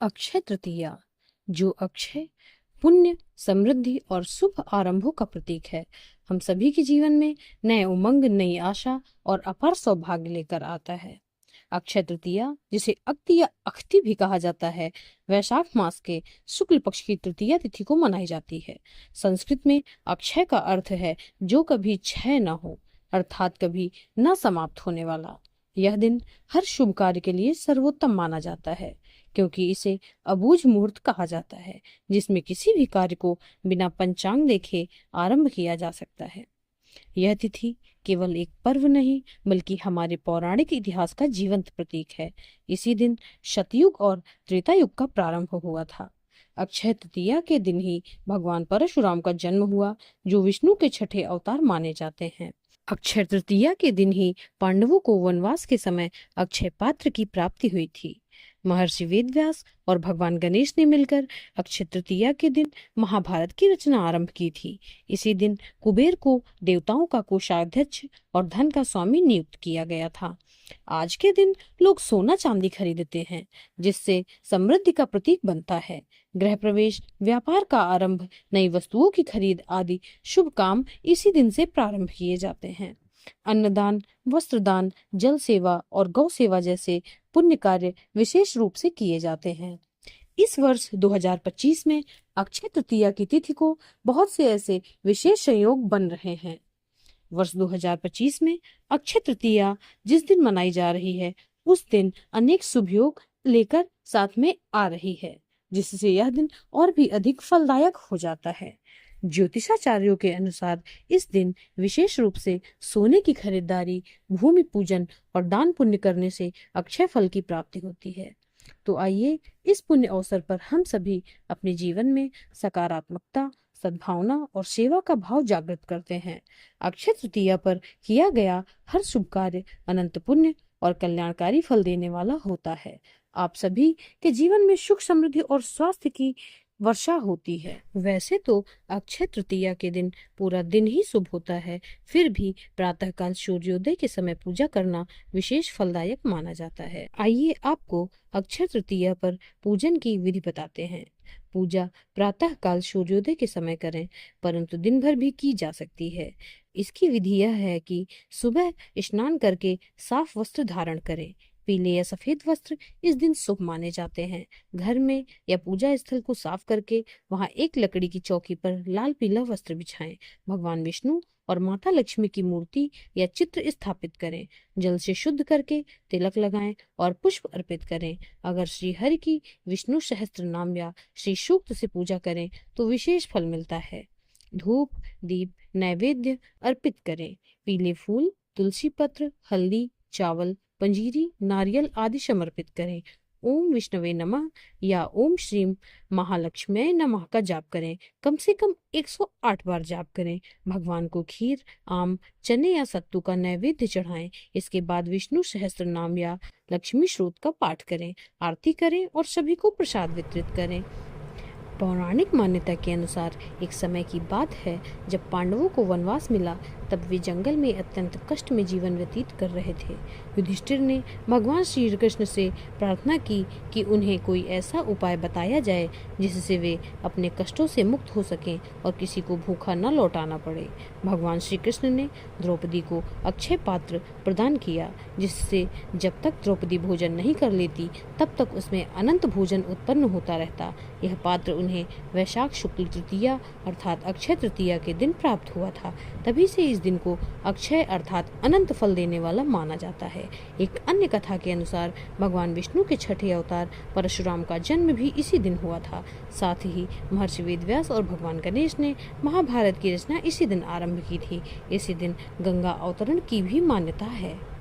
अक्षय तृतीया, जो अक्षय, पुण्य, समृद्धि और शुभ आरंभों का प्रतीक है, हम सभी के जीवन में नए उमंग, नई आशा और अपार सौभाग्य लेकर आता है। अक्षय तृतीया, जिसे अक्ति या अख्ति भी कहा जाता है, वैशाख मास के शुक्ल पक्ष की तृतीया तिथि को मनाई जाती है। संस्कृत में अक्षय का अर्थ है जो कभी क्षय न हो, अर्थात कभी न समाप्त होने वाला। यह दिन हर शुभ कार्य के लिए सर्वोत्तम माना जाता है, क्योंकि इसे अबूझ मुहूर्त कहा जाता है, जिसमें किसी भी कार्य को बिना पंचांग देखे आरंभ किया जा सकता है। यह तिथि केवल एक पर्व नहीं, बल्कि हमारे पौराणिक इतिहास का जीवंत प्रतीक है। इसी दिन सतयुग और त्रेता युग का प्रारंभ हुआ था। अक्षय तृतीया के दिन ही भगवान परशुराम का जन्म हुआ, जो विष्णु के छठे अवतार माने जाते हैं। अक्षय तृतीया के दिन ही पांडवों को वनवास के समय अक्षय पात्र की प्राप्ति हुई थी। महर्षि वेदव्यास और भगवान गणेश ने मिलकर अक्षय तृतीया के दिन महाभारत की रचना आरंभ की थी। इसी दिन कुबेर को देवताओं का कोषाध्यक्ष और धन का स्वामी नियुक्त किया गया था। आज के दिन लोग सोना चांदी खरीदते हैं, जिससे समृद्धि का प्रतीक बनता है। गृह प्रवेश, व्यापार का आरंभ, नई वस्तुओं की खरीद आदि शुभ काम इसी दिन से प्रारंभ किए जाते हैं। अन्नदान, वस्त्रदान, जल सेवा और गौ सेवा जैसे पुण्य कार्य विशेष रूप से किए जाते हैं। इस वर्ष 2025 में अक्षय तृतीया की तिथि को बहुत से ऐसे विशेष संयोग बन रहे हैं। वर्ष 2025 में अक्षय तृतीया जिस दिन मनाई जा रही है, उस दिन अनेक शुभ योग लेकर साथ में आ रही है, जिससे यह दिन और भी अधिक फलदायक हो जाता है। ज्योतिषाचार्यों के अनुसार इस दिन विशेष रूप से सोने की खरीदारी, भूमि पूजन और दान पुण्य करने से अक्षय फल की प्राप्ति होती है। तो आइए इस पुण्य अवसर पर हम सभी अपने जीवन में सकारात्मकता, सद्भावना और सेवा का भाव जागृत करते हैं। अक्षय तृतीया पर किया गया हर शुभ कार्य अनंत पुण्य और कल्याणकारी फल देने वाला होता है। आप सभी के जीवन में सुख, समृद्धि और स्वास्थ्य की वर्षा होती है। वैसे तो अक्षय तृतीया के दिन पूरा दिन ही शुभ होता है, फिर भी प्रातःकाल सूर्योदय के समय पूजा करना विशेष फलदायक माना जाता है। आइए आपको अक्षय तृतीया पर पूजन की विधि बताते हैं। पूजा प्रातः काल सूर्योदय के समय करें, परंतु दिन भर भी की जा सकती है। इसकी विधि यह है कि सुबह स्नान करके साफ वस्त्र धारण करें। पीले या सफेद वस्त्र इस दिन शुभ माने जाते हैं। घर में या पूजा स्थल को साफ करके वहां एक लकड़ी की चौकी पर लाल पीला वस्त्र बिछाएं। भगवान विष्णु और माता लक्ष्मी की मूर्ति या चित्र स्थापित करें। जल से शुद्ध करके तिलक लगाएं और पुष्प अर्पित करें। अगर श्री हरि की विष्णु सहस्त्र नाम या श्री सूक्त से पूजा करें तो विशेष फल मिलता है। धूप, दीप, नैवेद्य अर्पित करें। पीले फूल, तुलसी पत्र, हल्दी, चावल, पंजीरी, नारियल आदि समर्पित करें। ओम विष्णवे नमः या ओम श्रीम महालक्ष्मी नमः का जाप करें। कम से कम 108 बार जाप करें। भगवान को खीर, आम, चने या सत्तू का नैवेद्य चढ़ाएं। इसके बाद विष्णु सहस्त्र नाम या लक्ष्मी श्रोत का पाठ करें, आरती करें और सभी को प्रसाद वितरित करें। पौराणिक मान्यता के अनुसार एक समय की बात है जब पांडवों को वनवास मिला, तब वे जंगल में अत्यंत कष्ट में जीवन व्यतीत कर रहे थे। युधिष्ठिर ने भगवान श्री कृष्ण से प्रार्थना की कि उन्हें कोई ऐसा उपाय बताया जाए जिससे वे अपने कष्टों से मुक्त हो सकें और किसी को भूखा न लौटाना पड़े। भगवान श्री कृष्ण ने द्रौपदी को अक्षय पात्र प्रदान किया, जिससे जब तक द्रौपदी भोजन नहीं कर लेती तब तक उसमें अनंत भोजन उत्पन्न होता रहता। यह पात्र उन्हें वैशाख शुक्ल तृतीया अर्थात अक्षय तृतीया के दिन प्राप्त हुआ था। तभी से इस दिन को अक्षय अर्थात अनंत फल देने वाला माना जाता है। एक अन्य कथा के अनुसार भगवान विष्णु के छठे अवतार परशुराम का जन्म भी इसी दिन हुआ था। साथ ही महर्षि वेदव्यास और भगवान गणेश ने महाभारत की रचना इसी दिन आरंभ की थी। इसी दिन गंगा अवतरण की भी मान्यता है।